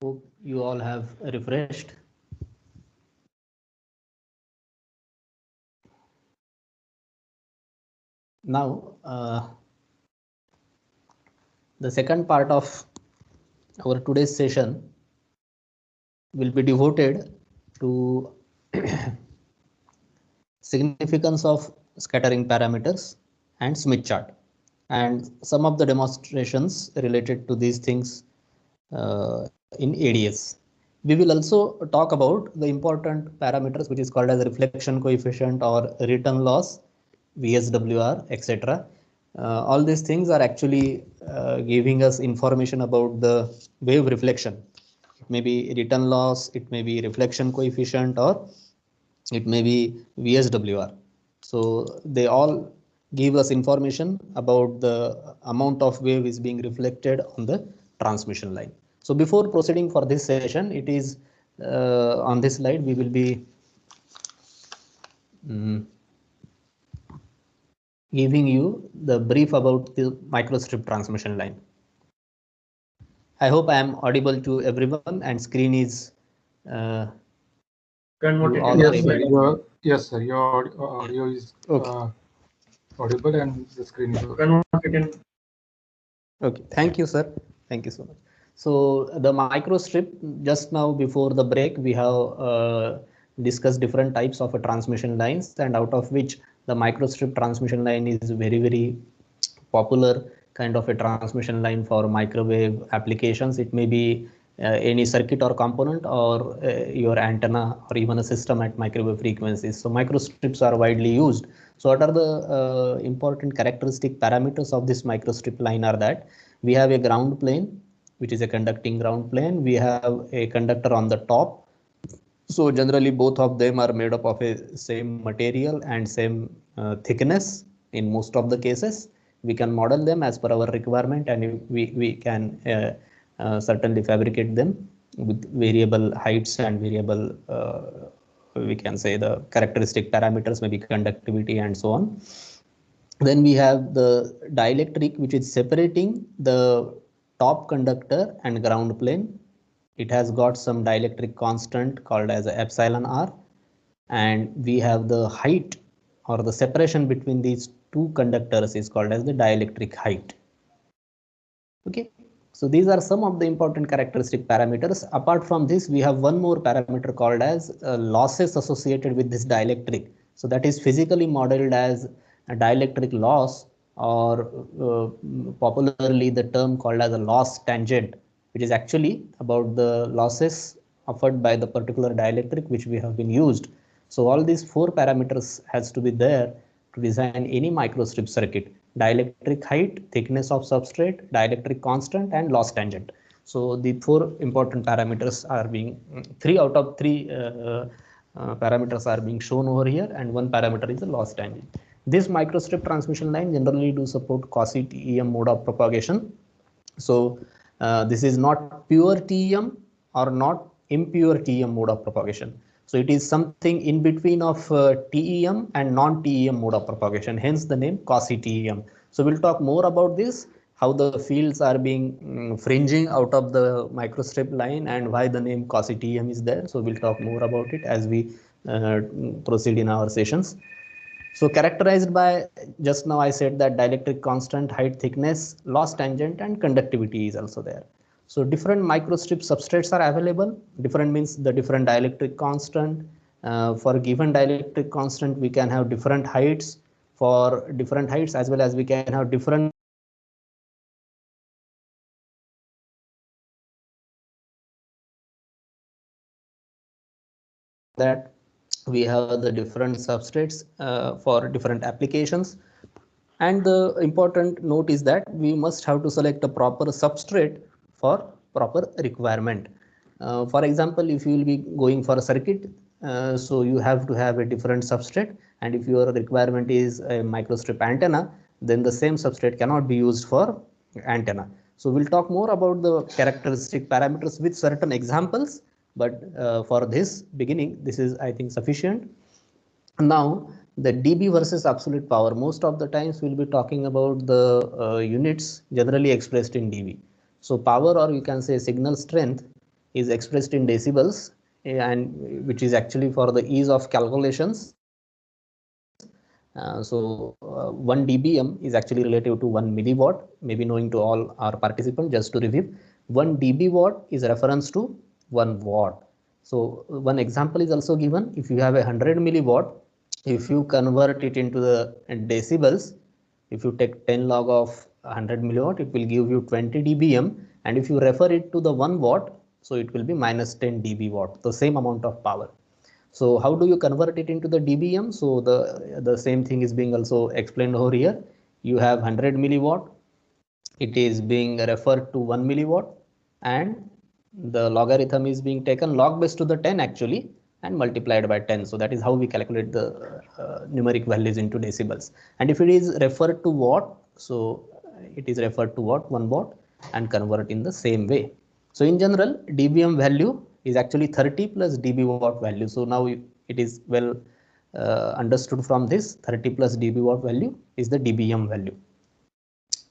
Hope you all have refreshed. Now, the second part of our today's session will be devoted to significance of scattering parameters and Smith chart, and some of the demonstrations related to these things in ADS. We will also talk about the important parameters which is called as reflection coefficient or return loss, VSWR, etc. All these things are actually giving us information about the wave reflection. It may be return loss, it may be reflection coefficient, or it may be VSWR. So they all give us information about the amount of wave is being reflected on the transmission line. So before proceeding for this session, it is on this slide we will be giving you the brief about the microstrip transmission line. I hope I am audible to everyone and screen is yes, sir. Your audio is audible and the screen is okay. Thank you, sir. Thank you so much. So the microstrip, just now before the break, we have discussed different types of transmission lines, and out of which the microstrip transmission line is very popular kind of a transmission line for microwave applications. It may be any circuit or component, or your antenna, or even a system at microwave frequencies. So microstrips are widely used. So what are the important characteristic parameters of this microstrip line are that we have a ground plane, which is a conducting ground plane. We have a conductor on the top. So generally both of them are made up of a same material and same thickness in most of the cases. We can model them as per our requirement, and we can certainly fabricate them with variable heights and variable we can say the characteristic parameters, maybe conductivity and so on. Then we have the dielectric, which is separating the top conductor and ground plane. It has got some dielectric constant called as epsilon r, and we have the height or the separation between these two conductors is called as the dielectric height. Okay, so these are some of the important characteristic parameters. Apart from this, we have one more parameter called as losses associated with this dielectric. So that is physically modeled as a dielectric loss, or popularly the term called as a loss tangent, which is actually about the losses offered by the particular dielectric which we have been used. So all these four parameters has to be there to design any microstrip circuit: dielectric height, thickness of substrate, dielectric constant, and loss tangent. So the four important parameters are being, 3 out of 3 parameters are being shown over here, and one parameter is the loss tangent. This microstrip transmission line generally do support quasi-TEM mode of propagation. So this is not pure TEM or not impure TEM mode of propagation. So it is something in between of TEM and non-TEM mode of propagation, hence the name quasi-TEM. So we'll talk more about this, how the fields are being fringing out of the microstrip line and why the name quasi-TEM is there. So we'll talk more about it as we proceed in our sessions. So characterized by, just now I said that dielectric constant, height, thickness, loss tangent, and conductivity is also there. So different microstrip substrates are available. Different means the different dielectric constant. For given dielectric constant, we can have different heights. For different heights, as well as we can have different that we have the different substrates for different applications. And the important note is that we must have to select a proper substrate for proper requirement. For example, if you will be going for a circuit, so you have to have a different substrate, and if your requirement is a microstrip antenna, then the same substrate cannot be used for antenna. So we'll talk more about the characteristic parameters with certain examples, but for this beginning, this is, I think, sufficient. Now the dB versus absolute power, most of the times we'll be talking about the units generally expressed in dB. So power, or you can say signal strength, is expressed in decibels, and which is actually for the ease of calculations. 1 dBm is actually relative to 1 milliwatt, maybe knowing to all our participants. Just to review, 1 dB watt is reference to 1 watt. So one example is also given. If you have 100 milliwatt, if you convert it into the decibels, if you take 10 log of 100 milliwatt, it will give you 20 dBm, and if you refer it to the 1 watt, so it will be minus 10 dB watt, the same amount of power. So how do you convert it into the dBm? So the same thing is being also explained over here. You have 100 milliwatt, it is being referred to 1 milliwatt, and the logarithm is being taken log base to the 10 actually, and multiplied by 10. So that is how we calculate the numeric values into decibels. And if it is referred to watt, so it is referred to watt, 1 watt, and convert in the same way. So in general, dBm value is actually 30 plus dB watt value. So now it is well understood from this. 30 plus dB watt value is the dBm value.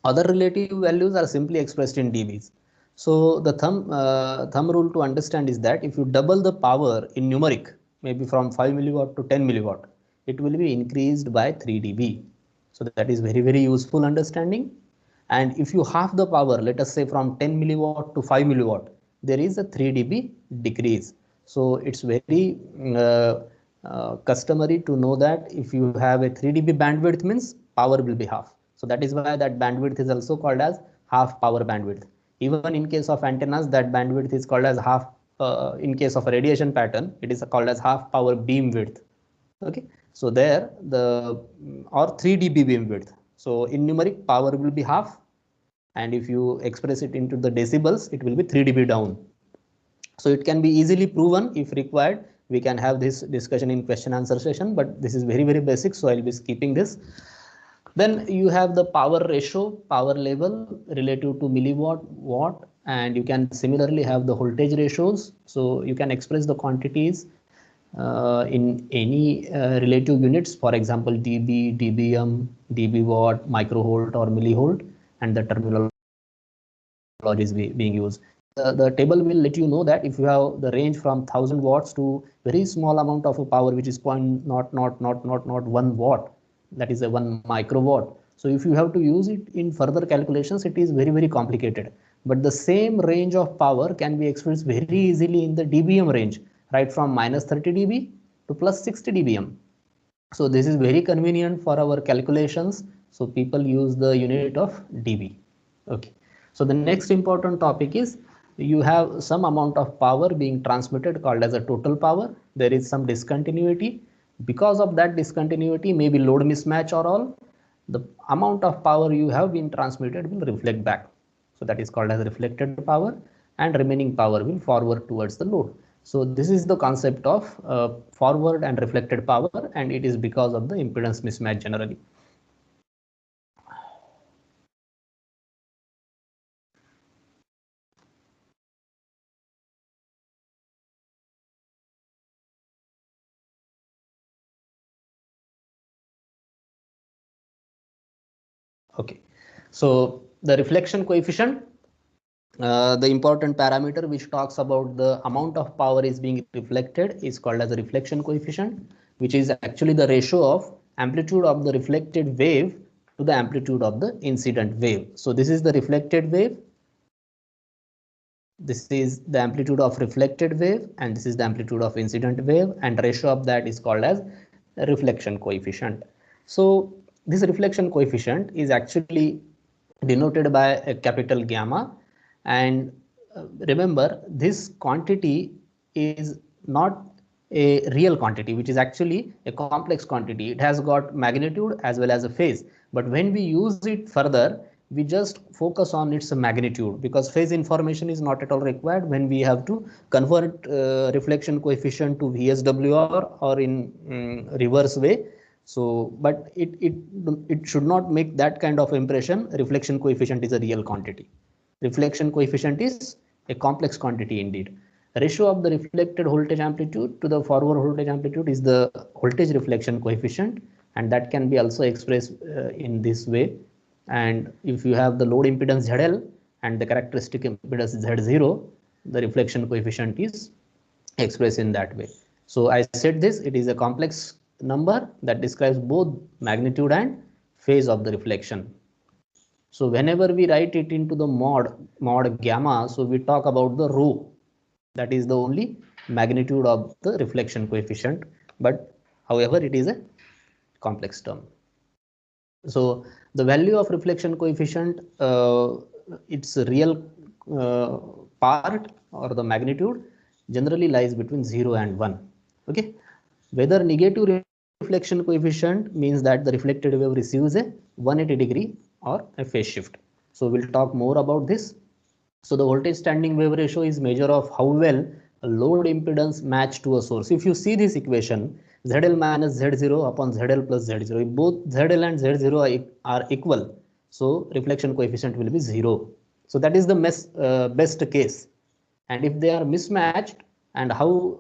Other relative values are simply expressed in dBs. So the thumb rule to understand is that if you double the power in numeric, maybe from 5 milliwatt to 10 milliwatt, it will be increased by 3 dB. So that is very useful understanding. And if you half the power, let us say from 10 milliwatt to 5 milliwatt, there is a 3 dB decrease. So it's very customary to know that if you have a 3 dB bandwidth, means power will be half. So that is why that bandwidth is also called as half power bandwidth. Even in case of antennas, that bandwidth is called as half. In case of a radiation pattern, it is called as half power beam width. Okay, so there the or 3 dB beam width. So in numeric, power will be half, and if you express it into the decibels, it will be 3 dB down. So it can be easily proven. If required, we can have this discussion in question answer session, but this is very basic, so I'll be skipping this. Then you have the power ratio, power level relative to milliwatt, watt, and you can similarly have the voltage ratios. So you can express the quantities in any relative units, for example, dB, dBm, dB watt, microvolt or millivolt, and the terminology is being used. The table will let you know that if you have the range from 1000 watts to very small amount of power, which is 0.00001 watt, that is a 1 microwatt. So if you have to use it in further calculations, it is very complicated. But the same range of power can be expressed very easily in the dBm range, right from minus 30 dB to plus 60 dBm. So this is very convenient for our calculations. So people use the unit of dB. Okay. So the next important topic is you have some amount of power being transmitted called as a total power. There is some discontinuity. Because of that discontinuity, maybe load mismatch or all, the amount of power you have been transmitted will reflect back. So that is called as reflected power, and remaining power will forward towards the load. So this is the concept of forward and reflected power, and it is because of the impedance mismatch generally. Okay, so the reflection coefficient, the important parameter which talks about the amount of power is being reflected, is called as a reflection coefficient, which is actually the ratio of amplitude of the reflected wave to the amplitude of the incident wave. So this is the reflected wave, this is the amplitude of reflected wave, and this is the amplitude of incident wave, and ratio of that is called as reflection coefficient. So this reflection coefficient is actually denoted by a capital gamma, and remember, this quantity is not a real quantity, which is actually a complex quantity. It has got magnitude as well as a phase, but when we use it further, we just focus on its magnitude, because phase information is not at all required when we have to convert reflection coefficient to VSWR or in reverse way. So but it should not make that kind of impression reflection coefficient is a real quantity. Reflection coefficient is a complex quantity indeed. Ratio of the reflected voltage amplitude to the forward voltage amplitude is the voltage reflection coefficient, and that can be also expressed in this way. And if you have the load impedance ZL and the characteristic impedance Z0, the reflection coefficient is expressed in that way. So I said this, it is a complex number that describes both magnitude and phase of the reflection. So whenever we write it into the mod gamma, so we talk about the rho, that is the only magnitude of the reflection coefficient, but however it is a complex term. So the value of reflection coefficient, its real part or the magnitude generally lies between 0 and 1. Okay, whether negative reflection coefficient means that the reflected wave receives a 180 degree or a phase shift. So we'll talk more about this. So the voltage standing wave ratio is measure of how well a load impedance match to a source. If you see this equation, ZL minus Z0 upon ZL plus Z0, if both ZL and Z0 are equal, so reflection coefficient will be 0. So that is the best case. And if they are mismatched, and how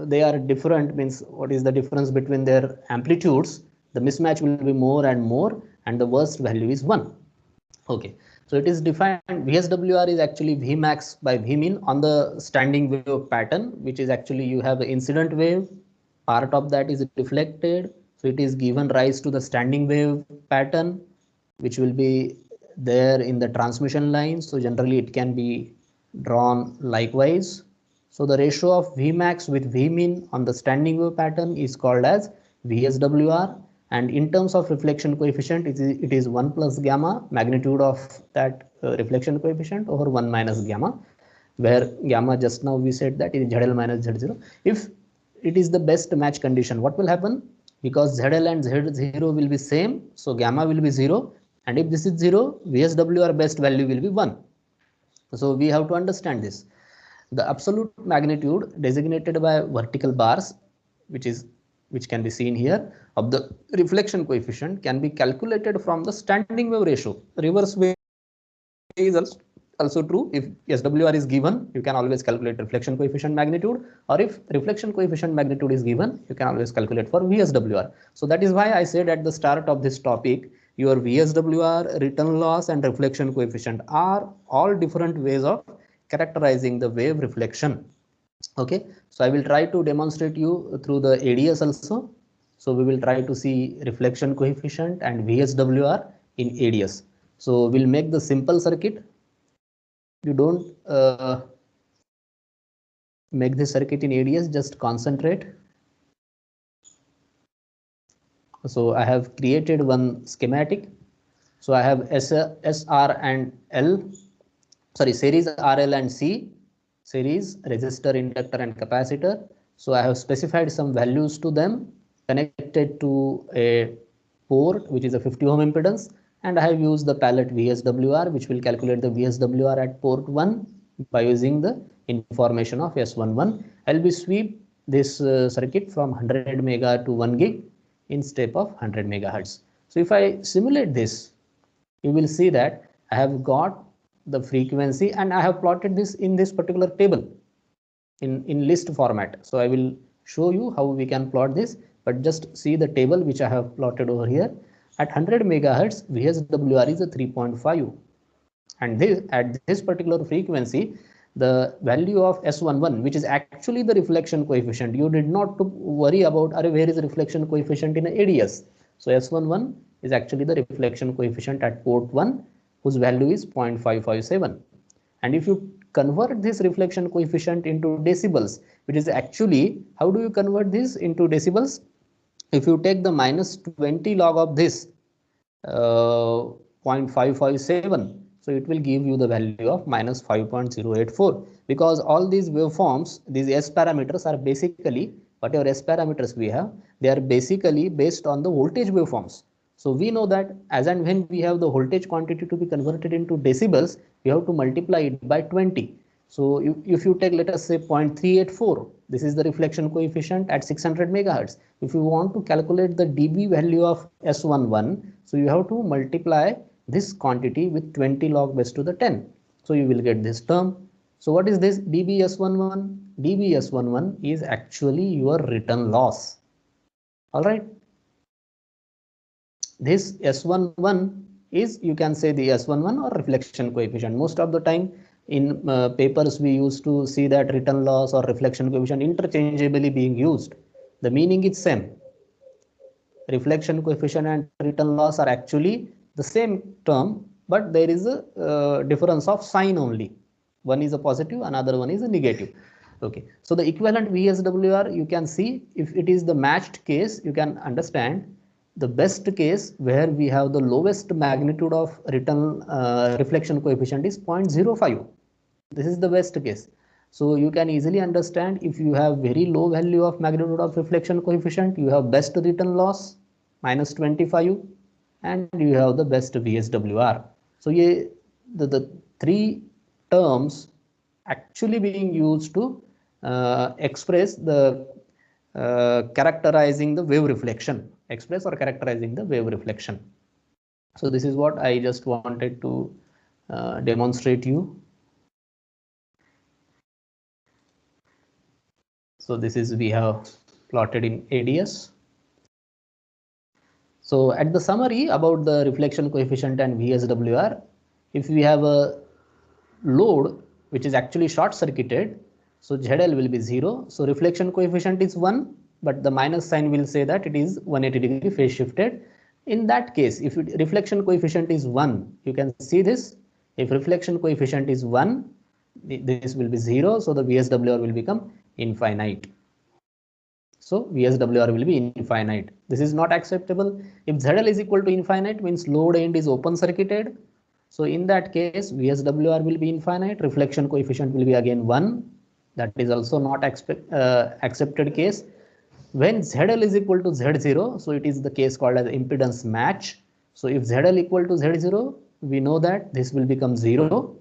they are different means what is the difference between their amplitudes, the mismatch will be more and more, and the worst value is 1. Okay, so it is defined, VSWR is actually Vmax by Vmin on the standing wave pattern, which is actually you have the incident wave, part of that is reflected, so it is given rise to the standing wave pattern, which will be there in the transmission line. So generally it can be drawn likewise. So the ratio of Vmax with Vmin on the standing wave pattern is called as VSWR, and in terms of reflection coefficient, it is 1 plus gamma, magnitude of that reflection coefficient, over 1 minus gamma, where gamma just now we said that is ZL minus Z0. If it is the best match condition, what will happen? Because ZL and Z0 will be same, so gamma will be 0, and if this is 0, VSWR best value will be 1. So we have to understand this. The absolute magnitude designated by vertical bars, which can be seen here, of the reflection coefficient can be calculated from the standing wave ratio. Reverse way is also true. If SWR is given, you can always calculate reflection coefficient magnitude, or if reflection coefficient magnitude is given, you can always calculate for VSWR. So that is why I said at the start of this topic, your VSWR, return loss, and reflection coefficient are all different ways of characterizing the wave reflection. Okay, so I will try to demonstrate you through the ADS also. So we will try to see reflection coefficient and VSWR in ADS. So we'll make the simple circuit. You don't make this circuit in ADS, just concentrate. So I have created one schematic. So I have SR and L, sorry, series RL and C, series resistor, inductor, and capacitor. So I have specified some values to them, connected to a port which is a 50 ohm impedance, and I have used the palette VSWR, which will calculate the VSWR at port 1 by using the information of S11. I'll be sweep this circuit from 100 mega to 1 gig in step of 100 megahertz. So if I simulate this, you will see that I have got the frequency, and I have plotted this in this particular table in list format. So I will show you how we can plot this, but just see the table which I have plotted over here. At 100 megahertz, VSWR is a 3.5, and this at this particular frequency, the value of S11, which is actually the reflection coefficient, you did not to worry about where is the reflection coefficient in ADS. So S11 is actually the reflection coefficient at port 1, whose value is 0.557. And if you convert this reflection coefficient into decibels, which is actually, how do you convert this into decibels? If you take the minus 20 log of this 0.557, so it will give you the value of minus 5.084, because all these waveforms, these S parameters are basically, whatever S parameters we have, they are basically based on the voltage waveforms. So we know that as and when we have the voltage quantity to be converted into decibels, we have to multiply it by 20. So if you take, let us say 0.384, this is the reflection coefficient at 600 megahertz. If you want to calculate the dB value of S11, so you have to multiply this quantity with 20 log base to the 10. So you will get this term. So what is this dBs11? dBs11 is actually your return loss. All right. This S11 is, you can say, the S11 or reflection coefficient. Most of the time in papers we used to see that return loss or reflection coefficient interchangeably being used. The meaning is same. Reflection coefficient and return loss are actually the same term, but there is a difference of sign only. One is a positive, another one is a negative. Okay, so the equivalent VSWR, you can see if it is the matched case, you can understand the best case where we have the lowest magnitude of return reflection coefficient is 0.05. This is the best case. So you can easily understand if you have very low value of magnitude of reflection coefficient, you have best return loss -25 and you have the best VSWR. So the three terms actually being used to express the characterizing the wave reflection, express or characterizing the wave reflection. So this is what I just wanted to demonstrate you. So this is we have plotted in ADS. So at the summary about the reflection coefficient and VSWR, if we have a load which is actually short circuited, so ZL will be 0. So reflection coefficient is 1, but the minus sign will say that it is 180° phase shifted. In that case, if reflection coefficient is 1, you can see this. If reflection coefficient is 1, this will be 0. So the VSWR will become infinite. So VSWR will be infinite. This is not acceptable. If ZL is equal to infinite, means load end is open circuited. So in that case, VSWR will be infinite. Reflection coefficient will be again 1. That is also not accepted case. When ZL is equal to Z0, so it is the case called as impedance match. So if ZL equal to Z0, we know that this will become 0.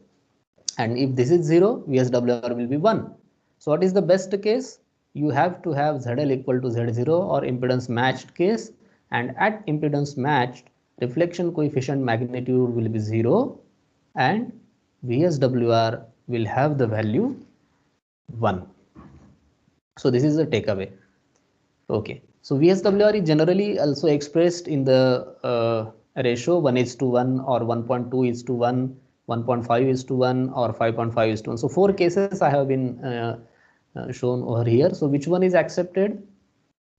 And if this is 0, VSWR will be 1. So what is the best case? You have to have ZL equal to Z0 or impedance matched case, and at impedance matched, reflection coefficient magnitude will be 0 and VSWR will have the value 1. So this is the takeaway. Okay, so VSWR is generally also expressed in the ratio 1:1 or 1.2:1, 1.5:1 or 5.5:1. So 4 cases I have been shown over here. So which one is accepted?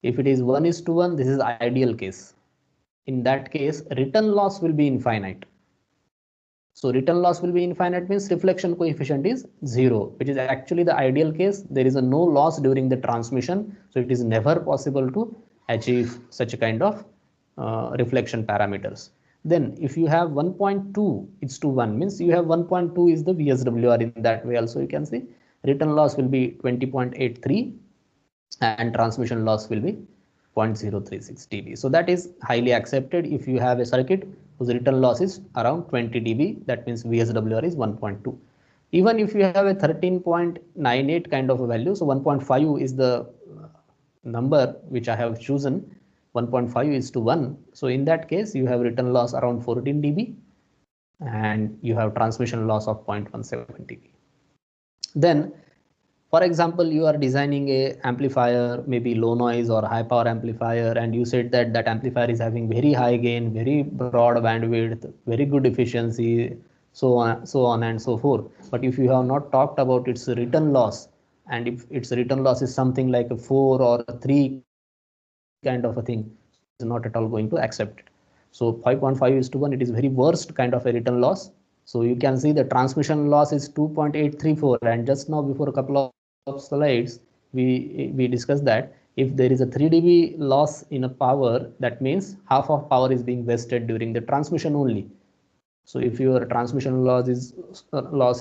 If it is 1:1, this is ideal case. In that case, return loss will be infinite. So return loss will be infinite means reflection coefficient is 0, which is actually the ideal case. There is no loss during the transmission. So it is never possible to achieve such a kind of reflection parameters. Then if you have 1.2:1 means you have 1.2 is the VSWR. In that way also you can see return loss will be 20.83 and transmission loss will be 0.036 dB. So that is highly accepted if you have a circuit whose return loss is around 20 dB. That means VSWR is 1.2. Even if you have a 13.98 kind of a value, so 1.5 is the number which I have chosen, 1.5:1. So in that case, you have return loss around 14 dB and you have transmission loss of 0.17 dB. Then, for example, you are designing a amplifier, maybe low noise or high power amplifier, and you said that that amplifier is having very high gain, very broad bandwidth, very good efficiency, so on and so forth. But if you have not talked about its return loss, and if its return loss is something like a 4 or a 3 kind of a thing, is not at all going to accept it. So 5.5:1, it is very worst kind of a return loss. So you can see the transmission loss is 2.834, and just now before a couple of slides we discussed that if there is a 3 dB loss in a power, that means half of power is being wasted during the transmission only. So if your transmission loss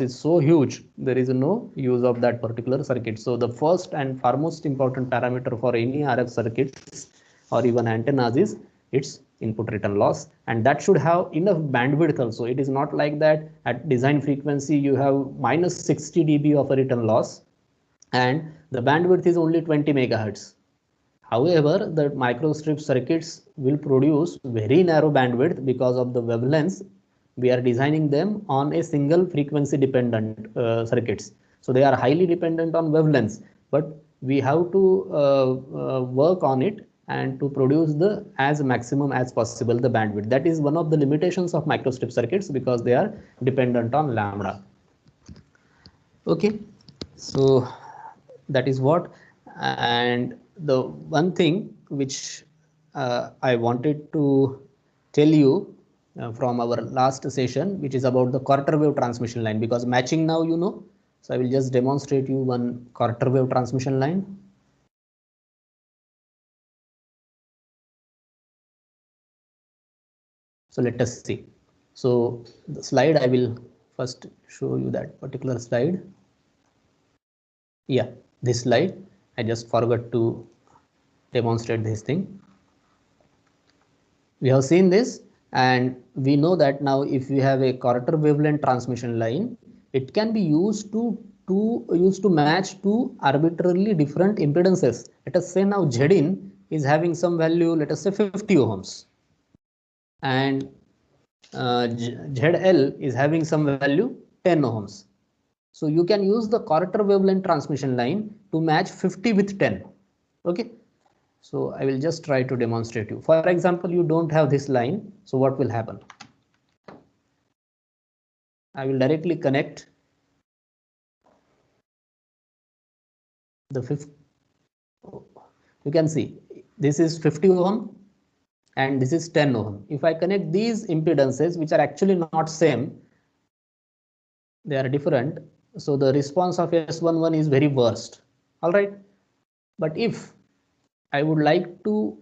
is so huge, there is no use of that particular circuit. So the first and foremost important parameter for any RF circuits or even antennas is its input return loss, and that should have enough bandwidth also. It is not like that at design frequency you have -60 dB of a return loss and the bandwidth is only 20 megahertz. However, the microstrip circuits will produce very narrow bandwidth because of the wavelengths. We are designing them on a single frequency dependent circuits. So they are highly dependent on wavelengths, but we have to work on it and to produce the as maximum as possible the bandwidth. That is one of the limitations of microstrip circuits because they are dependent on lambda. Okay, so that is what. And the one thing which I wanted to tell you from our last session, which is about the quarter wave transmission line, because matching now you know. So I will just demonstrate you one quarter wave transmission line. So let us see. So the slide, I will first show you that particular slide. Yeah, this slide, I just forgot to demonstrate this thing. We have seen this, and we know that now if we have a quarter wavelength transmission line, it can be used to match two arbitrarily different impedances. Let us say now Zin is having some value, let us say 50 ohms, and ZL is having some value 10 ohms. So you can use the quarter wavelength transmission line to match 50 with 10. Okay. So I will just try to demonstrate you. For example, you don't have this line. So what will happen? I will directly connect the fifth. You can see this is 50 ohm and this is 10 ohm. If I connect these impedances, which are actually not same, they are different. So the response of S11 is very worst. All right. But if I would like to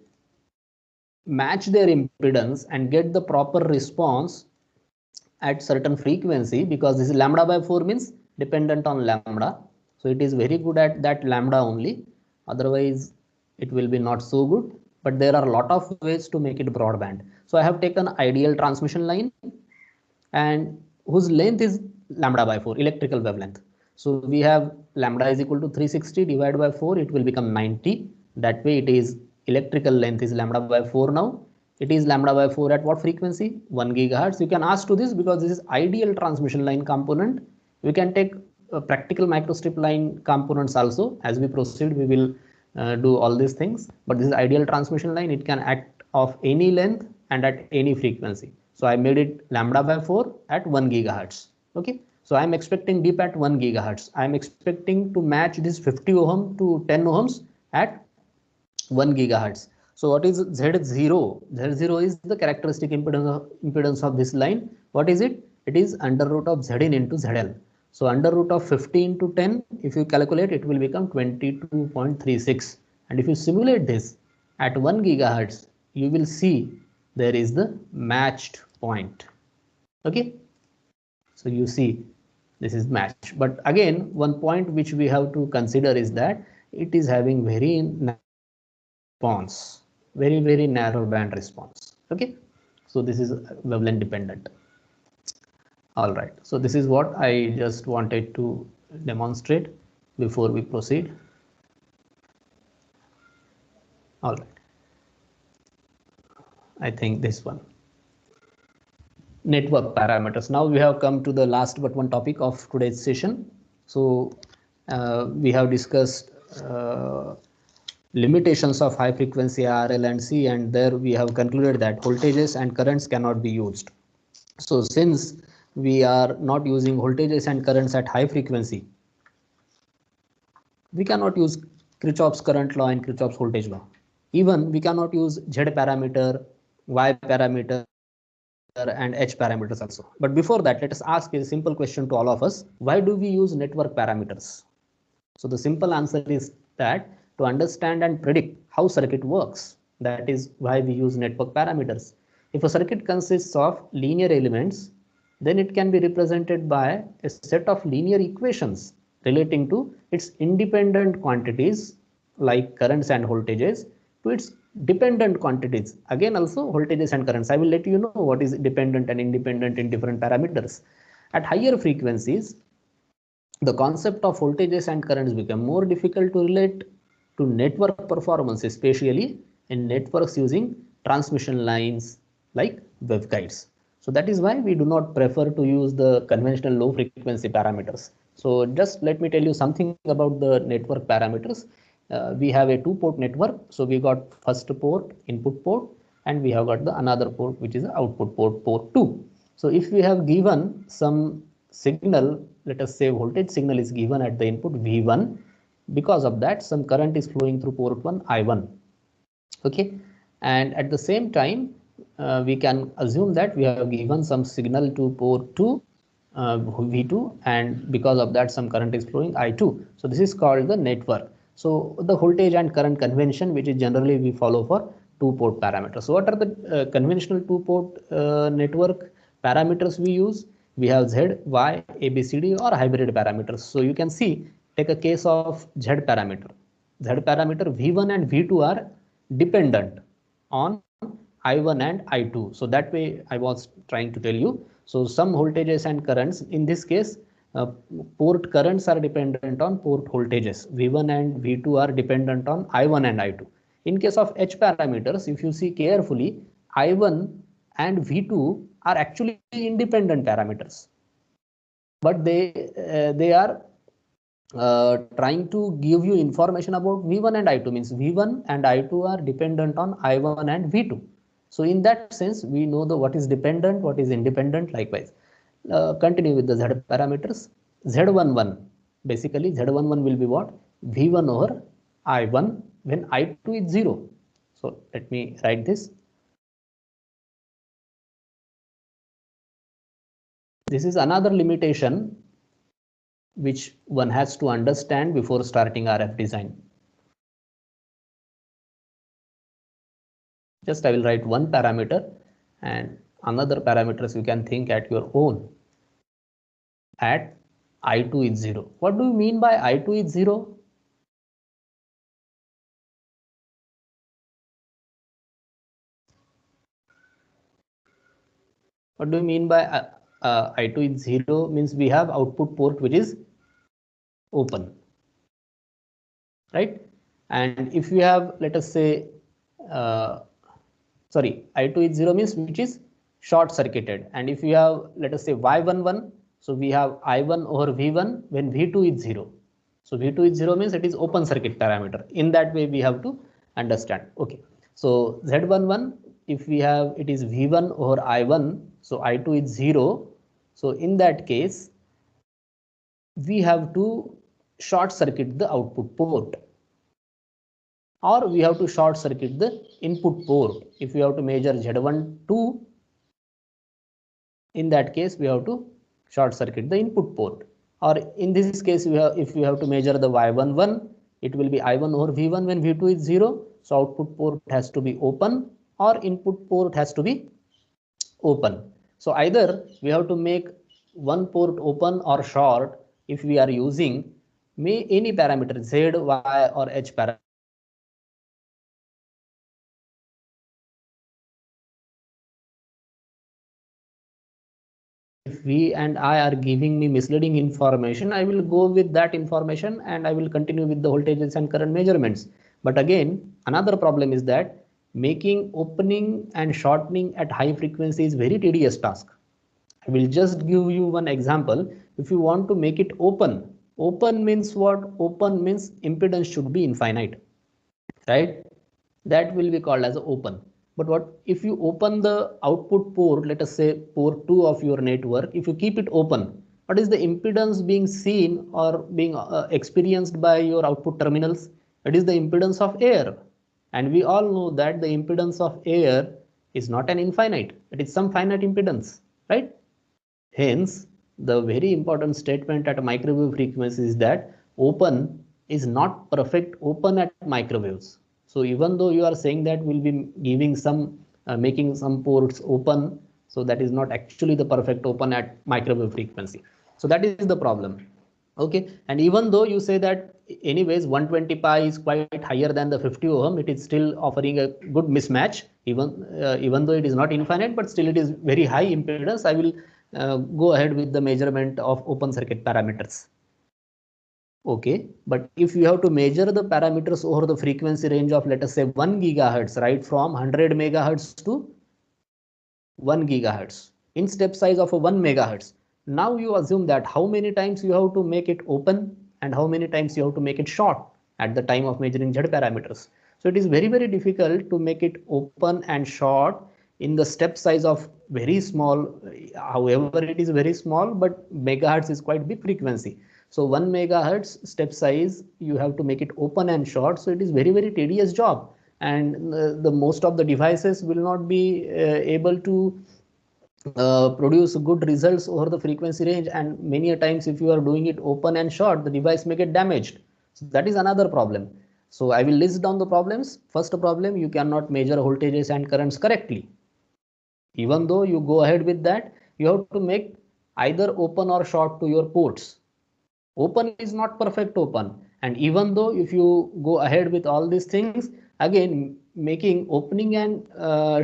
match their impedance and get the proper response at certain frequency, because this is lambda by 4 means dependent on lambda, so it is very good at that lambda only, otherwise it will be not so good. But there are a lot of ways to make it broadband. So I have taken ideal transmission line and whose length is lambda by 4, electrical wavelength. So we have lambda is equal to 360 divided by 4, it will become 90. That way it is electrical length is lambda by 4 now. It is lambda by 4 at what frequency? 1 gigahertz. You can ask to this because this is ideal transmission line component. We can take practical microstrip line components also. As we proceed, we will do all these things. But this is ideal transmission line. It can act of any length and at any frequency. So I made it lambda by 4 at 1 gigahertz. Okay. So I'm expecting dip at 1 gigahertz. I'm expecting to match this 50 ohm to 10 ohms at 1 gigahertz. So what is Z0? Z0 is the characteristic impedance of this line. What is it? It is under root of Zin into ZL. So under root of 50 into 10, if you calculate, it will become 22.36. And if you simulate this at 1 gigahertz, you will see there is the matched point. Okay. So you see this is matched. But again, one point which we have to consider is that it is having very response, very narrow band response. Okay, so this is wavelength dependent. All right, so this is what I just wanted to demonstrate before we proceed. All right, I think this one, network parameters. Now we have come to the last but one topic of today's session. So we have discussed limitations of high frequency RL and C, and there we have concluded that voltages and currents cannot be used. So since we are not using voltages and currents at high frequency, we cannot use Kirchhoff's current law and Kirchhoff's voltage law. Even we cannot use Z parameter, Y parameter, and H parameters also. But before that, let us ask a simple question to all of us. Why do we use network parameters? So the simple answer is that to understand and predict how circuit works, that is why we use network parameters. If a circuit consists of linear elements, then it can be represented by a set of linear equations relating to its independent quantities like currents and voltages to its dependent quantities, again also voltages and currents. I will let you know what is dependent and independent in different parameters. At higher frequencies, the concept of voltages and currents become more difficult to relate to network performance, especially in networks using transmission lines like waveguides. So that is why we do not prefer to use the conventional low frequency parameters. So just let me tell you something about the network parameters. We have a 2-port network. So we got first port, input port, and we have got the another port, which is output port, port 2. So if we have given some signal let us say voltage signal is given at the input V1. Because of that, some current is flowing through port 1 I1. Okay, and at the same time we can assume that we have given some signal to port 2 V2, and because of that some current is flowing I2. So this is called the network. So the voltage and current convention, which is generally we follow for two-port parameters. So what are the conventional two-port network parameters we use? We have Z, Y, ABCD or hybrid parameters. So you can see, take a case of Z parameter. Z parameter V1 and V2 are dependent on I1 and I2. So that way I was trying to tell you. So some voltages and currents, in this case, port currents are dependent on port voltages. V1 and V2 are dependent on I1 and I2. In case of H parameters, if you see carefully, I1 and V2 are actually independent parameters, but they are trying to give you information about V1 and I2, means V1 and I2 are dependent on I1 and V2. So in that sense, we know the what is dependent, what is independent. Likewise, continue with the Z parameters. Z11, basically Z11 will be what? V1 over I1 when I2 is 0. So let me write this. This is another limitation which one has to understand before starting RF design. Just I will write one parameter, and another parameters you can think at your own. At I2 is 0. What do you mean by I2 is 0? What do you mean by I2 is 0? Means we have output port which is open, right? And if we have, let us say, sorry, I2 is 0 means which is short circuited. And if you have, let us say, Y11, so we have I1 over V1 when V2 is 0. So V2 is 0 means it is open circuit parameter. In that way we have to understand. Okay, so Z11, if we have, it is V1 over I1, so I2 is 0. So in that case, we have to short circuit the output port, or we have to short circuit the input port. If we have to measure Z12, in that case we have to short circuit the input port. Or in this case, if we have to measure the Y11, it will be I1 over V1 when V2 is 0. So output port has to be open or input port has to be open. So either we have to make one port open or short if we are using any parameter Z, Y or H parameter. If V and I are giving me misleading information, I will go with that information and I will continue with the voltages and current measurements. But again, another problem is that making opening and shortening at high frequency is very tedious task. I will just give you one example. If you want to make it open, open means what? Open means impedance should be infinite, right? That will be called as open. But what if you open the output port, let us say port 2 of your network, if you keep it open, what is the impedance being seen or being experienced by your output terminals? It is the impedance of air. And we all know that the impedance of air is not an infinite, it is some finite impedance, right? Hence, the very important statement at microwave frequency is that open is not perfect open at microwaves. So even though you are saying that we'll be giving some, making some ports open, so that is not actually the perfect open at microwave frequency. So that is the problem. Okay, and even though you say that anyways 120 pi is quite higher than the 50 ohm, it is still offering a good mismatch. Even though it is not infinite, but still it is very high impedance. I will go ahead with the measurement of open circuit parameters. Okay, but if you have to measure the parameters over the frequency range of, let us say, 1 gigahertz, right, from 100 megahertz to 1 gigahertz in step size of a 1 megahertz. Now you assume that how many times you have to make it open and how many times you have to make it short at the time of measuring Z parameters. So it is very, very difficult to make it open and short in the step size of very small, however it is very small, but megahertz is quite big frequency. So 1 megahertz step size, you have to make it open and short. So it is very, very tedious job. And the most of the devices will not be able to produce good results over the frequency range. And many a times if you are doing it open and short, the device may get damaged. So that is another problem. So I will list down the problems. First problem, you cannot measure voltages and currents correctly. Even though you go ahead with that, you have to make either open or short to your ports. Open is not perfect open. And even though if you go ahead with all these things, again, making opening and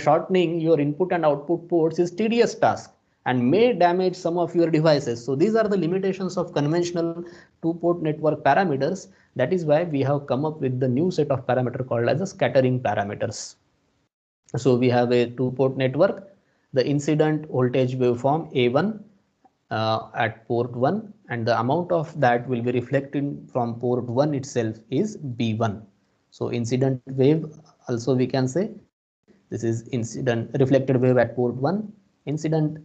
shortening your input and output ports is tedious task and may damage some of your devices. So these are the limitations of conventional two-port network parameters. That is why we have come up with the new set of parameter called as the scattering parameters. So we have a two-port network, the incident voltage waveform A1 at port 1, and the amount of that will be reflected from port 1 itself is B1. So incident wave also we can say this is incident reflected wave at port 1, incident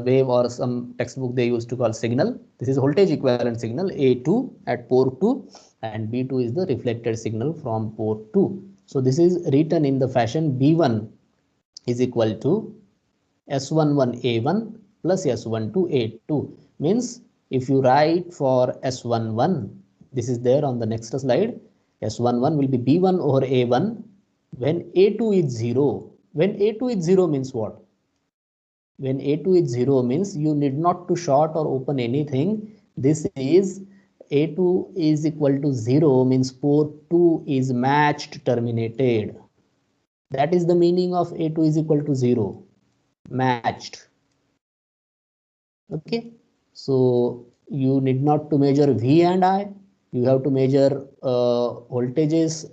wave or some textbook they used to call signal. This is voltage equivalent signal A2 at port 2, and B2 is the reflected signal from port 2. So this is written in the fashion B1 is equal to S11A1 plus S12A2. Means if you write for S11, this is there on the next slide, S11 will be B1 over A1 when A2 is 0. When A2 is 0 means what? When A2 is 0 means you need not to short or open anything. This is A2 is equal to 0 means port 2 is matched terminated. That is the meaning of A2 is equal to 0, matched. Okay, so you need not to measure V and I. You have to measure voltages,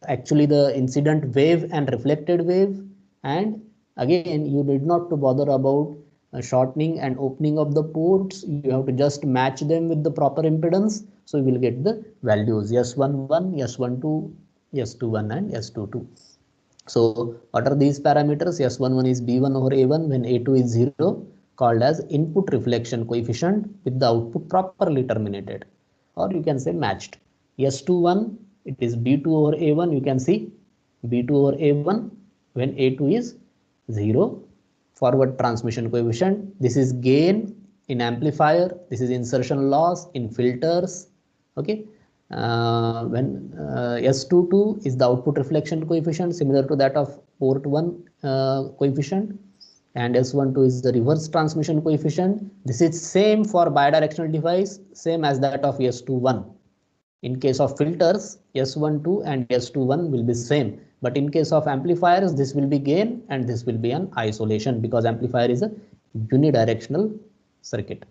actually the incident wave and reflected wave. And again, you need not to bother about shortening and opening of the ports. You have to just match them with the proper impedance. So you will get the values S11, S12, S21 and S22. So what are these parameters? S11 is B1 over A1 when A2 is 0, called as input reflection coefficient with the output properly terminated, or you can say matched. S21, it is B2 over A1, you can see B2 over A1 when A2 is 0, forward transmission coefficient. This is gain in amplifier, this is insertion loss in filters. Okay, when S22 is the output reflection coefficient similar to that of port 1 coefficient, and S12 is the reverse transmission coefficient. This is same for bidirectional device, same as that of S21. In case of filters, S12 and S21 will be same, but in case of amplifiers, this will be gain and this will be an isolation, because amplifier is a unidirectional circuit.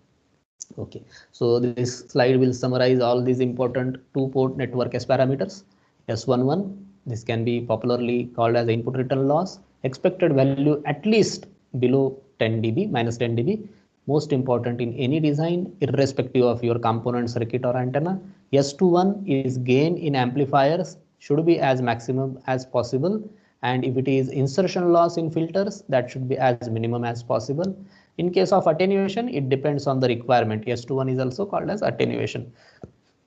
Okay, so this slide will summarize all these important two-port network S parameters. S11, this can be popularly called as input return loss, expected value at least below 10 dB, minus 10 dB. Most important in any design, irrespective of your component, circuit or antenna. S21 is gain in amplifiers, should be as maximum as possible. And if it is insertion loss in filters, that should be as minimum as possible. In case of attenuation, it depends on the requirement. S21 is also called as attenuation,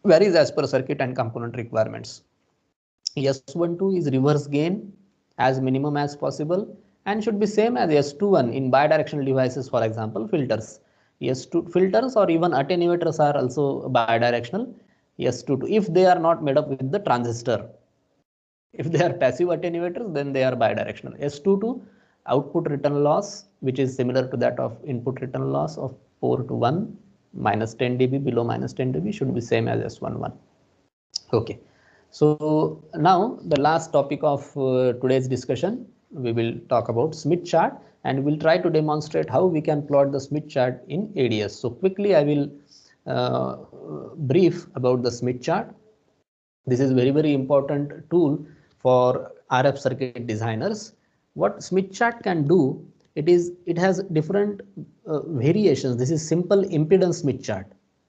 varies as per circuit and component requirements. S12 is reverse gain, as minimum as possible, and should be same as S21 in bidirectional devices, for example, filters. S2 filters or even attenuators are also bidirectional. S22 if they are not made up with the transistor. If they are passive attenuators, then they are bidirectional. S22 output return loss, which is similar to that of input return loss of port 1 minus 10 dB, below minus 10 dB should be same as S11. Okay, so now the last topic of today's discussion, we will talk about Smith chart, and we'll try to demonstrate how we can plot the Smith chart in ADS. So quickly I will brief about the Smith chart. This is very, very important tool for RF circuit designers. What Smith chart can do, it has different variations. This is simple impedance Smith chart.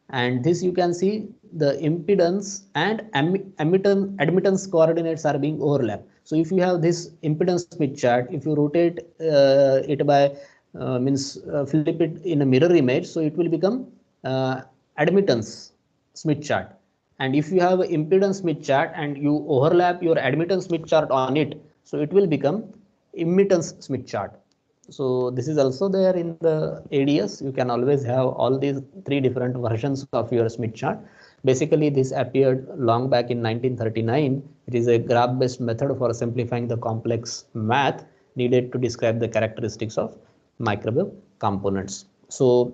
And this you can see the impedance and admittance coordinates are being overlapped. So if you have this impedance Smith chart, if you rotate it by flip it in a mirror image, so it will become admittance Smith chart. And if you have impedance Smith chart and you overlap your admittance Smith chart on it, so it will become immittance Smith chart. So this is also there in the ADS. You can always have all these three different versions of your Smith chart. Basically, this appeared long back in 1939. It is a graph-based method for simplifying the complex math needed to describe the characteristics of microwave components. So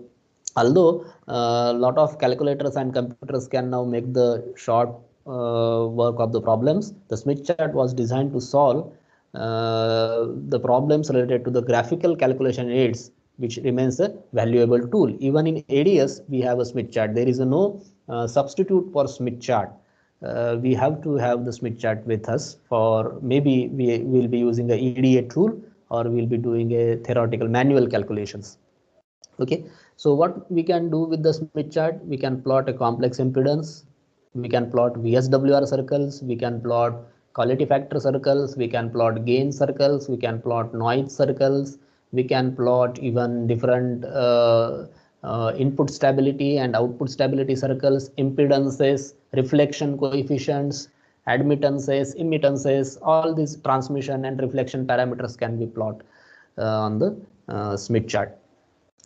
although a lot of calculators and computers can now make the short work of the problems, the Smith chart was designed to solve the problems related to the graphical calculation aids, which remains a valuable tool. Even in ADS, we have a Smith chart. There is no substitute for Smith chart. We have to have the Smith chart with us, for maybe we will be using a EDA tool, or we'll be doing a theoretical manual calculations. Okay, so what we can do with the Smith chart, we can plot a complex impedance, we can plot VSWR circles, we can plot quality factor circles, we can plot gain circles, we can plot noise circles, we can plot even different input stability and output stability circles, impedances, reflection coefficients, admittances, immittances, all these transmission and reflection parameters can be plotted on the Smith chart.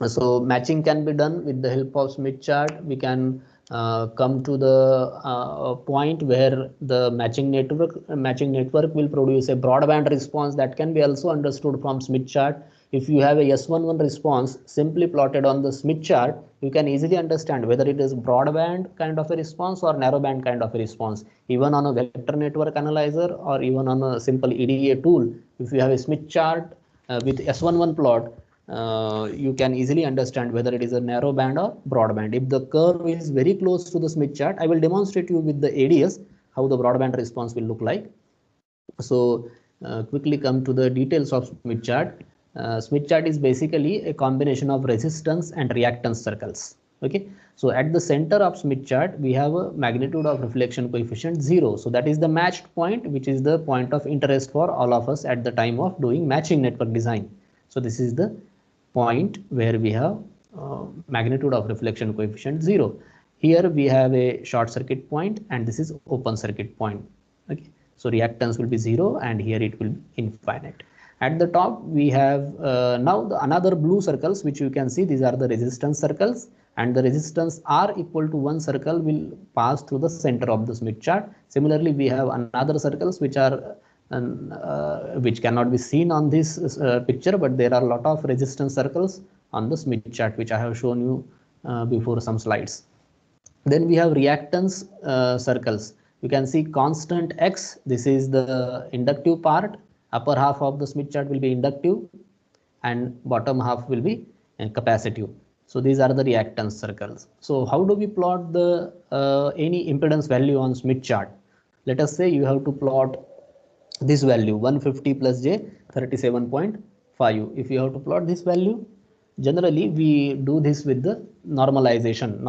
So matching can be done with the help of Smith chart. We can come to the point where the matching network will produce a broadband response that can be also understood from Smith chart. If you have a S11 response simply plotted on the Smith chart, you can easily understand whether it is broadband kind of a response or narrowband kind of a response. Even on a vector network analyzer or even on a simple EDA tool, if you have a Smith chart with S11 plot, you can easily understand whether it is a narrow band or broadband. If the curve is very close to the Smith chart, I will demonstrate you with the ADS how the broadband response will look like. So quickly come to the details of Smith chart. Smith chart is basically a combination of resistance and reactance circles. Okay, so at the center of Smith chart we have a magnitude of reflection coefficient 0. So that is the matched point, which is the point of interest for all of us at the time of doing matching network design. So this is the point where we have magnitude of reflection coefficient 0. Here we have a short circuit point and this is open circuit point. Okay, so reactance will be 0 and here it will be infinite. At the top we have now another blue circles, which you can see these are the resistance circles, and the resistance R equal to 1 circle will pass through the center of the Smith chart. Similarly, we have another circles which are which cannot be seen on this picture, but there are a lot of resistance circles on the Smith chart which I have shown you before some slides. Then we have reactance circles. You can see constant X, this is the inductive part, upper half of the Smith chart will be inductive and bottom half will be capacitive. So these are the reactance circles. So how do we plot the any impedance value on Smith chart? Let us say you have to plot this value 150 plus j 37.5. If you have to plot this value, generally we do this with the normalization,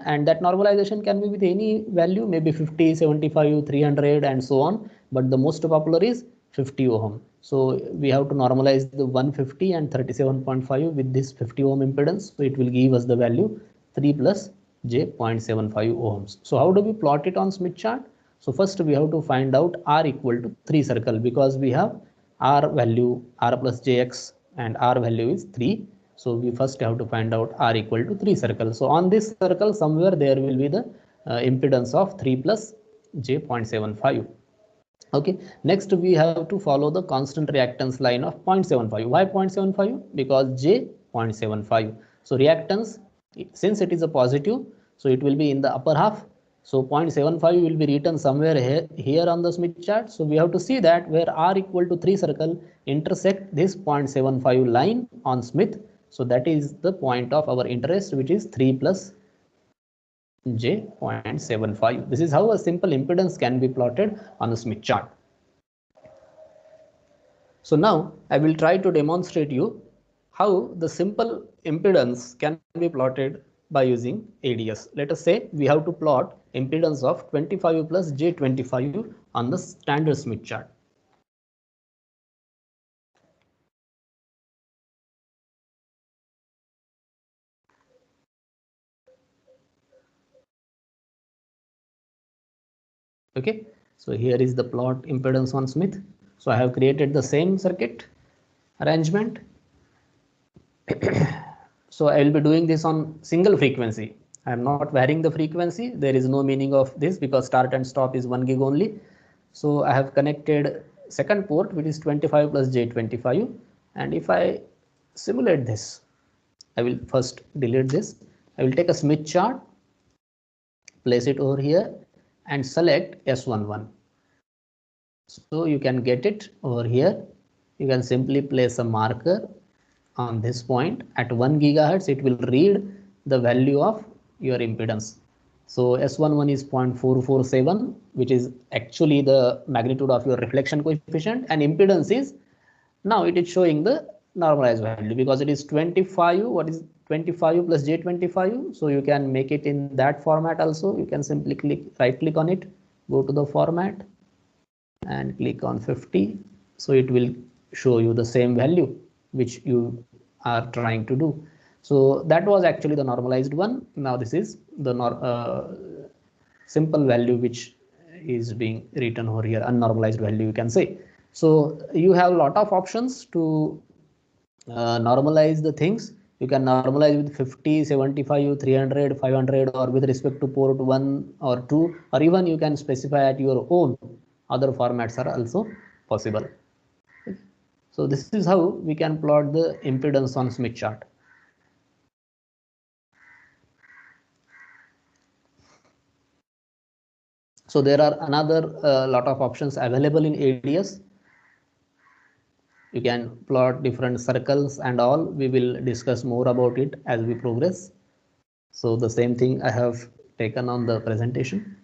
and that normalization can be with any value, maybe 50, 75, 300 and so on, but the most popular is 50 ohm. So we have to normalize the 150 and 37.5 with this 50 ohm impedance, so it will give us the value 3 plus j 0.75 ohms. So how do we plot it on Smith chart? So first we have to find out R equal to 3 circle, because we have R value R plus jx and R value is 3. So we first have to find out R equal to 3 circle. So on this circle somewhere there will be the impedance of 3 plus j 0.75. Okay, next we have to follow the constant reactance line of 0.75. Why 0.75? Because j 0.75. So reactance, since it is a positive, so it will be in the upper half. So 0.75 will be written somewhere here on the Smith chart. So we have to see that where R equal to 3 circle intersect this 0.75 line on Smith. So that is the point of our interest, which is 3 plus j 0.75. This is how a simple impedance can be plotted on a Smith chart. So now I will try to demonstrate you how the simple impedance can be plotted by using ADS. Let us say we have to plot impedance of 25 plus J25 on the standard Smith chart. Okay, so here is the plot impedance on Smith. So I have created the same circuit arrangement. So I will be doing this on single frequency. I am not varying the frequency. There is no meaning of this because start and stop is 1 gig only. So I have connected second port, which is 25 plus J25. And if I simulate this, I will first delete this. I will take a Smith chart, place it over here and select S11. So you can get it over here. You can simply place a marker on this point. At 1 gigahertz, it will read the value of your impedance. So S11 is 0.447, which is actually the magnitude of your reflection coefficient, and impedance is, now it is showing the normalized value because it is 25. What is 25 plus J25? So you can make it in that format also. You can simply right click on it, go to the format and click on 50. So it will show you the same value which you are trying to do. So that was actually the normalized one. Now this is the simple value which is being written over here, unnormalized value you can say. So you have a lot of options to normalize the things. You can normalize with 50, 75, 300, 500, or with respect to port 1 or 2, or even you can specify at your own. Other formats are also possible. So this is how we can plot the impedance on Smith chart. So there are another lot of options available in ADS. You can plot different circles and all. We will discuss more about it as we progress. So the same thing I have taken on the presentation.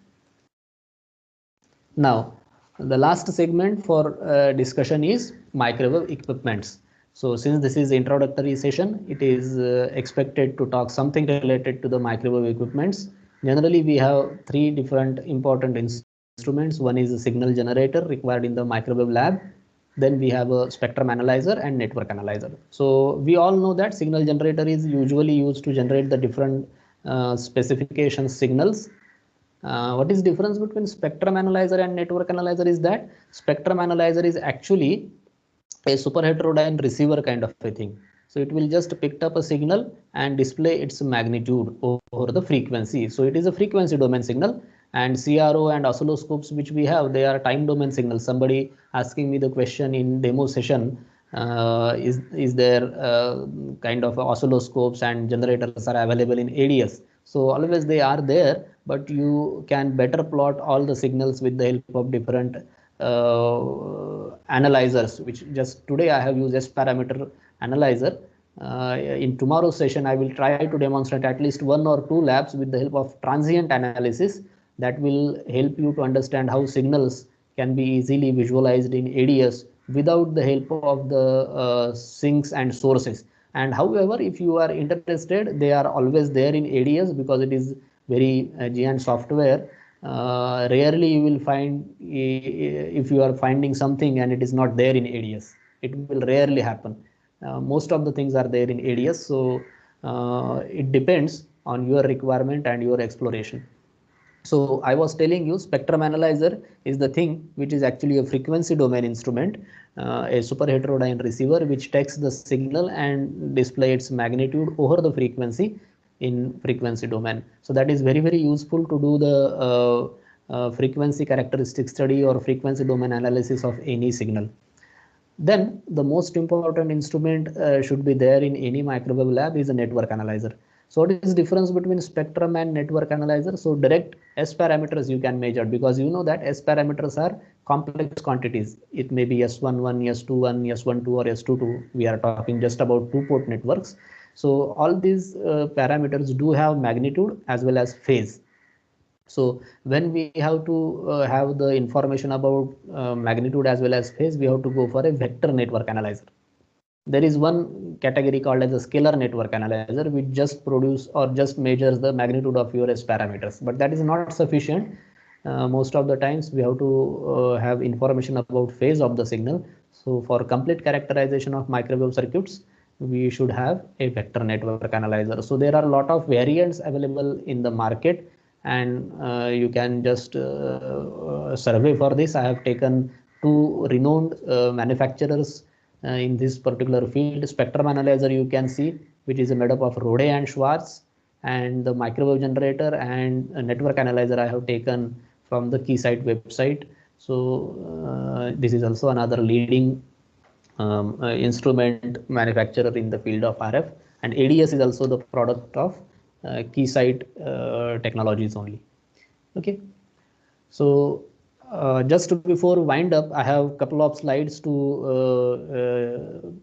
Now, the last segment for discussion is microwave equipments. So since this is introductory session, it is expected to talk something related to the microwave equipments. Generally, we have three different important instruments. One is a signal generator required in the microwave lab. Then we have a spectrum analyzer and network analyzer. So we all know that signal generator is usually used to generate the different specification signals. What is difference between spectrum analyzer and network analyzer is that spectrum analyzer is actually a super heterodyne receiver kind of a thing. So it will just pick up a signal and display its magnitude over the frequency. So it is a frequency domain signal, and CRO and oscilloscopes which we have, they are time domain signals. Somebody asking me the question in demo session, is there kind of oscilloscopes and generators are available in ADS? So always they are there, but you can better plot all the signals with the help of different analyzers, which just today I have used S parameter analyzer. In tomorrow's session, I will try to demonstrate at least 1 or 2 labs with the help of transient analysis that will help you to understand how signals can be easily visualized in ADS without the help of the sinks and sources. And however, if you are interested, they are always there in ADS because it is very giant software. Rarely you will find, if you are finding something and it is not there in ADS, it will rarely happen. Most of the things are there in ADS, so it depends on your requirement and your exploration. So I was telling you, spectrum analyzer is the thing which is actually a frequency domain instrument, a super heterodyne receiver which takes the signal and display its magnitude over the frequency in frequency domain. So that is very, very useful to do the frequency characteristic study or frequency domain analysis of any signal. Then the most important instrument should be there in any microwave lab is a network analyzer. So what is the difference between spectrum and network analyzer? So direct S parameters you can measure, because you know that S parameters are complex quantities. It may be S11, S21, S12 or S22. We are talking just about 2-port networks. So all these parameters do have magnitude as well as phase. So when we have to have the information about magnitude as well as phase, we have to go for a vector network analyzer. There is one category called as a scalar network analyzer, which just produce or just measures the magnitude of your S parameters, but that is not sufficient. Most of the times we have to have information about phase of the signal. So for complete characterization of microwave circuits, we should have a vector network analyzer. So there are a lot of variants available in the market, and you can just survey for this. I have taken two renowned manufacturers in this particular field. Spectrum analyzer you can see, which is made up of Rode and Schwarz, and the microwave generator and network analyzer I have taken from the Keysight website. So this is also another leading instrument manufacturer in the field of RF, and ADS is also the product of Keysight technologies only. Okay, so just before wind up, I have a couple of slides to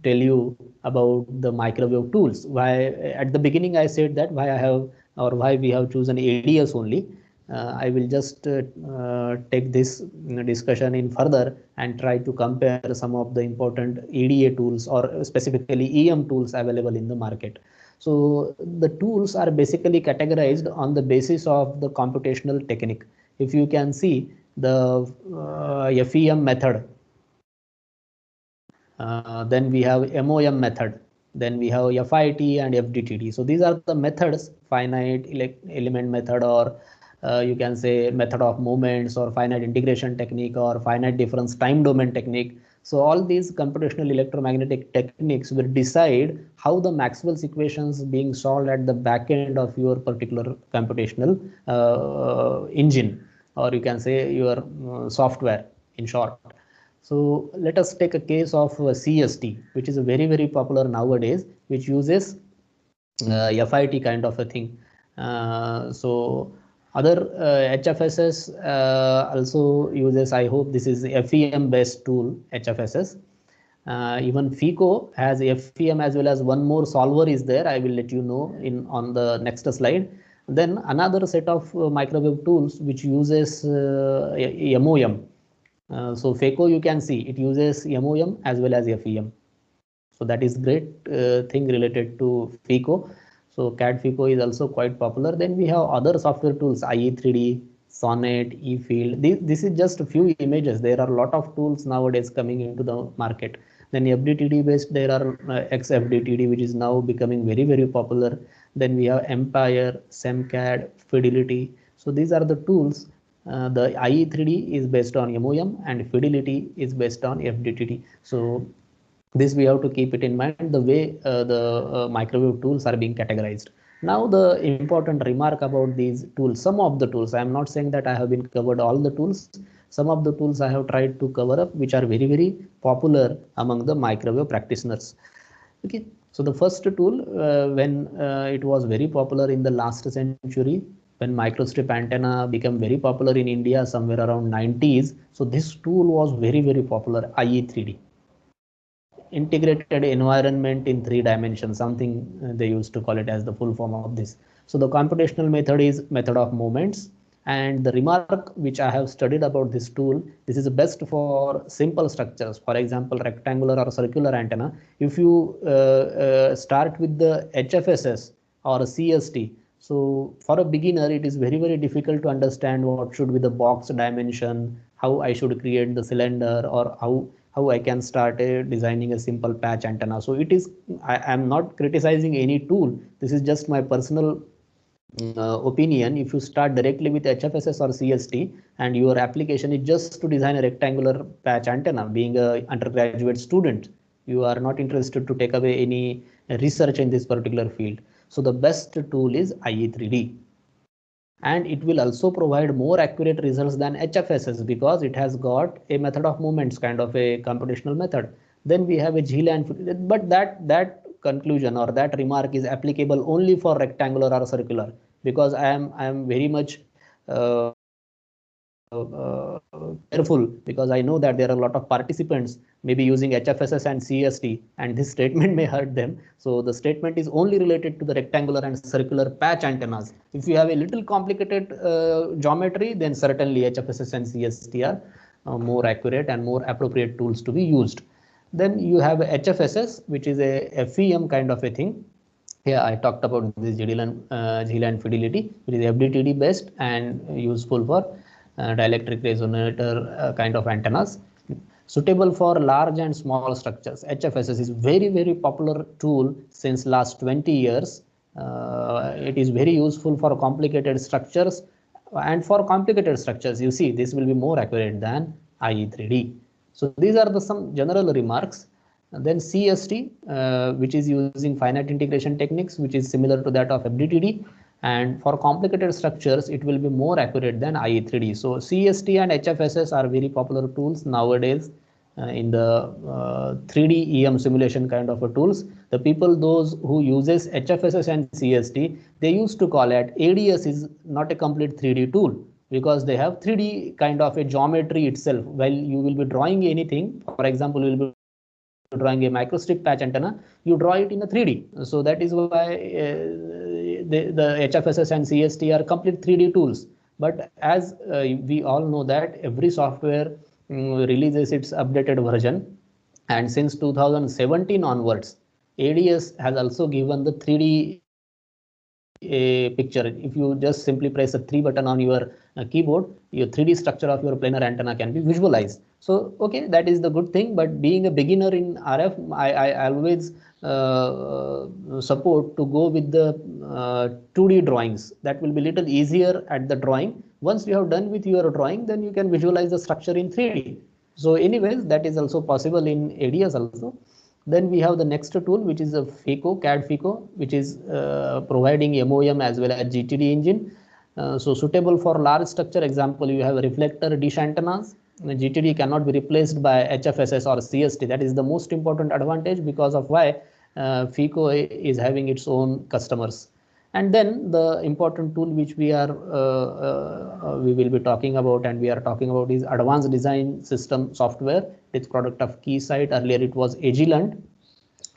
tell you about the microwave tools. Why at the beginning I said that why I have or why we have chosen ADS only. I will just take this discussion in further and try to compare some of the important EDA tools or specifically EM tools available in the market. So the tools are basically categorized on the basis of the computational technique. If you can see the FEM method, then we have MOM method, then we have FIT and FDTD. So these are the methods, finite element method, or you can say method of moments, or finite integration technique, or finite difference time domain technique. So all these computational electromagnetic techniques will decide how the Maxwell's equations being solved at the back end of your particular computational engine, or you can say your software in short. So let us take a case of CST, which is a very popular nowadays, which uses FIT kind of a thing. So other HFSS also uses, I hope this is FEM based tool, HFSS. Even FICO has FEM as well as one more solver is there. I will let you know in on the next slide. Then another set of microwave tools which uses MOM. So FECO, you can see it uses MOM as well as FEM. So that is great thing related to FICO. So CAD FICO is also quite popular. Then we have other software tools, IE3D, Sonnet, eField. This is just a few images. There are a lot of tools nowadays coming into the market. Then FDTD based, there are XFDTD, which is now becoming very popular. Then we have Empire, SEMCAD, Fidelity. So these are the tools. The IE3D is based on MOM and Fidelity is based on FDTD. So this we have to keep it in mind, the way the microwave tools are being categorized. Now the important remark about these tools, some of the tools, I am not saying that I have been covered all the tools. Some of the tools I have tried to cover up, which are very popular among the microwave practitioners. Okay, so the first tool, when it was very popular in the last century, when microstrip antenna became very popular in India somewhere around 90s. So this tool was very popular, IE3D. Integrated environment in 3 dimensions, something they used to call it as the full form of this. So the computational method is method of moments. And the remark which I have studied about this tool, this is best for simple structures. For example, rectangular or circular antenna. If you start with the HFSS or CST, so for a beginner, it is very difficult to understand what should be the box dimension, how I should create the cylinder, or how I can start designing a simple patch antenna. So it is, I am not criticizing any tool. This is just my personal opinion. If you start directly with HFSS or CST and your application is just to design a rectangular patch antenna, being a undergraduate student, you are not interested to take away any research in this particular field. So the best tool is IE3D. And it will also provide more accurate results than HFSS because it has got a method of moments, kind of a computational method. Then we have a GLAN, but that conclusion or that remark is applicable only for rectangular or circular, because I am very much careful, because I know that there are a lot of participants maybe using HFSS and CST, and this statement may hurt them. So the statement is only related to the rectangular and circular patch antennas. If you have a little complicated geometry, then certainly HFSS and CST are more accurate and more appropriate tools to be used. Then you have HFSS, which is a FEM kind of a thing. Here I talked about this Gilliland fidelity, which is FDTD based and useful for dielectric resonator kind of antennas, suitable for large and small structures. HFSS is very popular tool since last 20 years. It is very useful for complicated structures, and for complicated structures, you see, this will be more accurate than IE3D. So these are the some general remarks. And then CST, which is using finite integration techniques, which is similar to that of FDTD. And for complicated structures, it will be more accurate than IE3D. So CST and HFSS are very popular tools nowadays in the 3D EM simulation kind of a tools. The people, those who uses HFSS and CST, they used to call it ADS is not a complete 3D tool, because they have 3D kind of a geometry itself. While you will be drawing anything, for example, you will be drawing a microstrip patch antenna, you draw it in a 3D. So that is why the HFSS and CST are complete 3D tools. But as we all know that every software releases its updated version, and since 2017 onwards, ADS has also given the 3D picture. If you just simply press a 3 button on your keyboard, your 3D structure of your planar antenna can be visualized. So okay, that is the good thing. But being a beginner in RF, I always support to go with the 2D drawings. That will be little easier at the drawing. Once you have done with your drawing, then you can visualize the structure in 3D. So anyways, that is also possible in ADS also. Then we have the next tool, which is a FICO, CAD FICO, which is providing MOM as well as GTD engine. So suitable for large structure. Example, you have reflector dish antennas. GTD cannot be replaced by HFSS or CST. That is the most important advantage, because of why FICO is having its own customers. And then the important tool which we will be talking about, and we are talking about, is advanced design system software. It's product of Keysight. Earlier it was Agilent.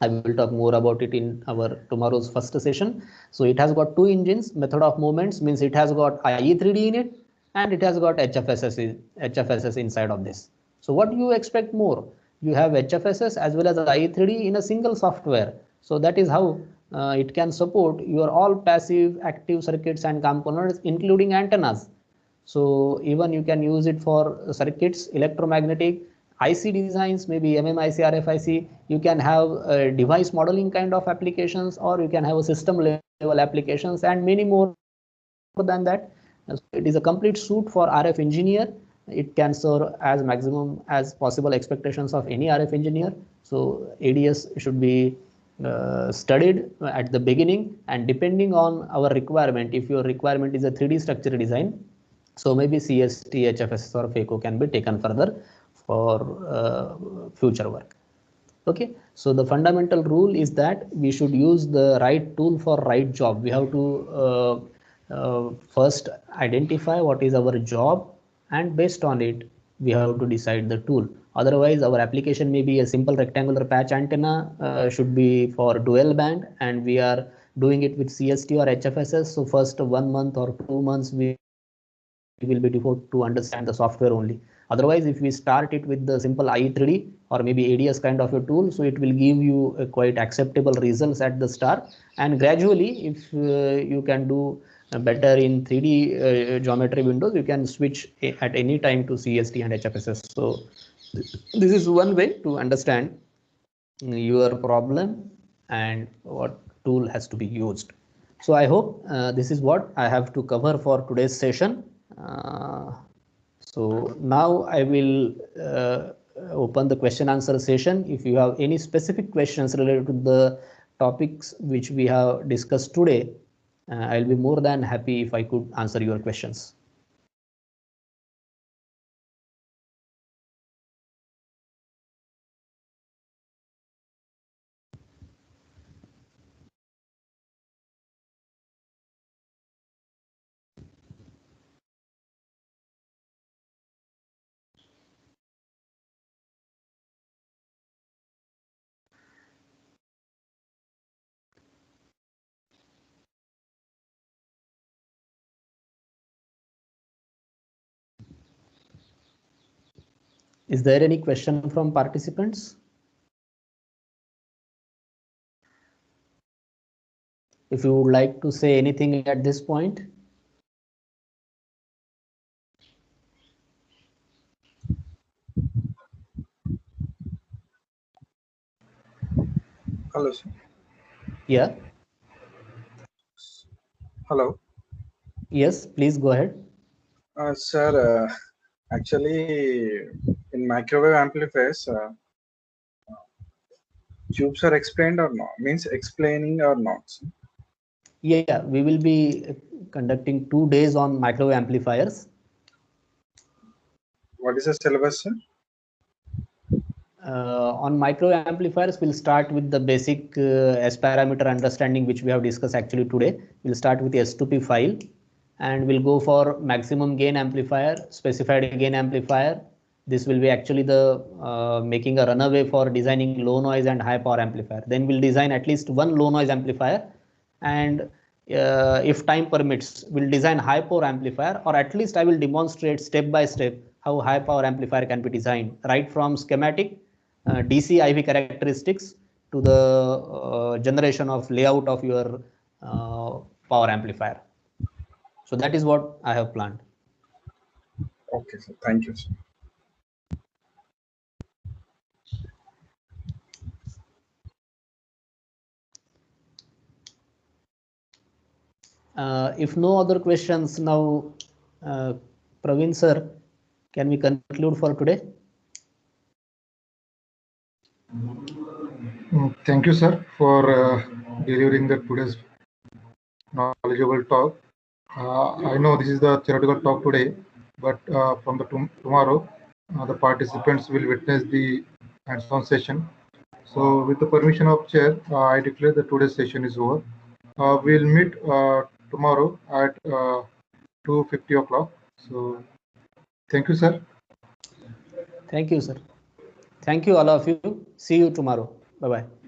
I will talk more about it in our tomorrow's first session. So it has got two engines. Method of movements means it has got IE3D in it, and it has got HFSS inside of this. So what do you expect more? You have HFSS as well as IE3D in a single software. So that is how it can support your all passive active circuits and components, including antennas. So even you can use it for circuits, electromagnetic, IC designs, maybe MMIC, RFIC. You can have device modeling kind of applications, or you can have a system level applications, and many more than that. So it is a complete suite for RF engineer. It can serve as maximum as possible expectations of any RF engineer. So ADS should be studied at the beginning, and depending on our requirement, if your requirement is a 3D structure design, so maybe CST, HFSS or FICO can be taken further for future work. Okay, so the fundamental rule is that we should use the right tool for right job. We have to first identify what is our job, and based on it we have to decide the tool. Otherwise our application may be a simple rectangular patch antenna, should be for dual band, and we are doing it with CST or HFSS. So first 1 month or 2 months we will be devoted to understand the software only. Otherwise, if we start it with the simple IE3D or maybe ADS kind of a tool, so it will give you a quite acceptable results at the start, and gradually if you can do better in 3D geometry windows, you can switch at any time to CST and HFSS. So this is one way to understand your problem and what tool has to be used. So I hope this is what I have to cover for today's session. So now I will open the question answer session. If you have any specific questions related to the topics which we have discussed today, I'll be more than happy if I could answer your questions. Is there any question from participants? if you would like to say anything at this point. Hello, sir. Yeah. Hello. Yes, please go ahead. Sir, actually, in microwave amplifiers, tubes are explained or not? Means explaining or not? Yeah, we will be conducting 2 days on microwave amplifiers. What is the syllabus, sir? On microwave amplifiers, we'll start with the basic S parameter understanding, which we have discussed actually today. We'll start with the S2P file, and we'll go for maximum gain amplifier, specified gain amplifier. This will be actually the making a runaway for designing low noise and high power amplifier. Then we'll design at least one low noise amplifier, and if time permits, we'll design high power amplifier, or at least I will demonstrate step by step how high power amplifier can be designed, right from schematic, DC IV characteristics to the generation of layout of your power amplifier. So that is what I have planned. Okay, sir. Thank you, sir. If no other questions now, Praveen sir, can we conclude for today? Thank you, sir, for delivering the today's knowledgeable talk. I know this is the theoretical talk today, but from the tomorrow, the participants will witness the hands-on session. So, with the permission of chair, I declare that today's session is over. We'll meet tomorrow at 2:50 o'clock. So, thank you, sir. Thank you, sir. Thank you, all of you. See you tomorrow. Bye-bye.